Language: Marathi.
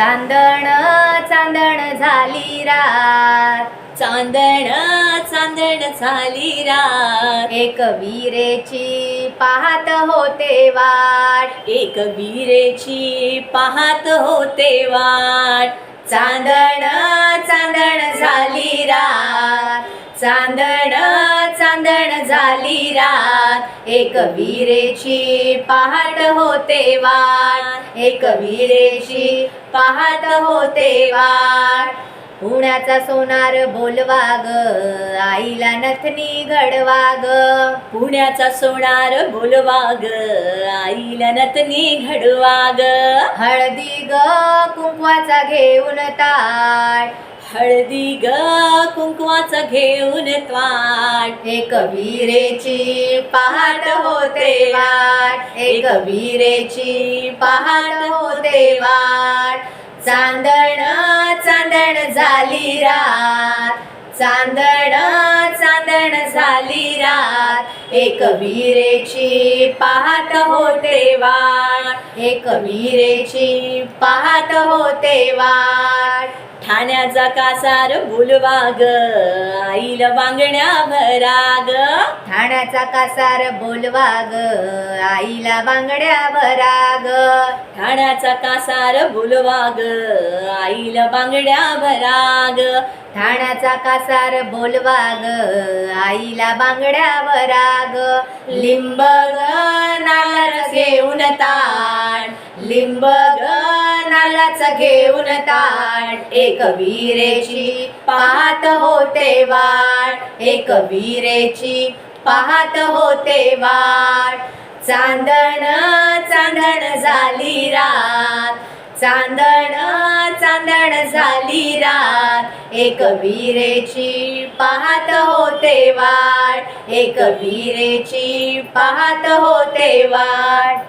चांदण चांदण झाली रात, चांदण चांदण झाली रात, एक विरेची पाहत होते वाट, एक विरेची पाहत होते वाट. चांदण चांदण झाली रात, चांदण चांदण झाली रात, एक विरेची पाहत होते वाट, एक विरेची पाहत होते वाट. पुण्याचा सोनार बोलवा ग, आईला नथनी घडवा ग, पुण्याचा सोनार बोलवा ग, आईला नतनी घडवा ग. हळदी ग कुंकवाचा घेऊन ताट, हळदी ग कुंकवाचा घेऊन ताट, एक विरेची पहाट होते वाट, एक विरेची पहाट होते वाट. चांदण चांदण झाली रात, चांदण चांदण झाली रात, एक विरेची पहाट होते वाट, एक विरेची पहाट होते वाट. ठाण्याचा कासार बोलवा ग, आईला बांगड्या भरा ग. ठाण्याचा कासार बोलवा ग, आईला बांगड्या भरा ग, ठाण्याचा कासार बोलवा ग, आईला बांगड्या भरा ग. ठाण्याचा कासार बोलवा ग, आईला बांगड्या भरा ग. लिंब ग नालाच घेऊन ताट, लिंब ग नालाच घेऊन ताट, एक विरेची पाहत होते वाट, एक विरेची पाहत होते वाट. चांदण चांदण झाली रात, चांदण चांदण झाली रात, एक विरेची पाहत होते वाट, एक विरेची पाहत होते वाट.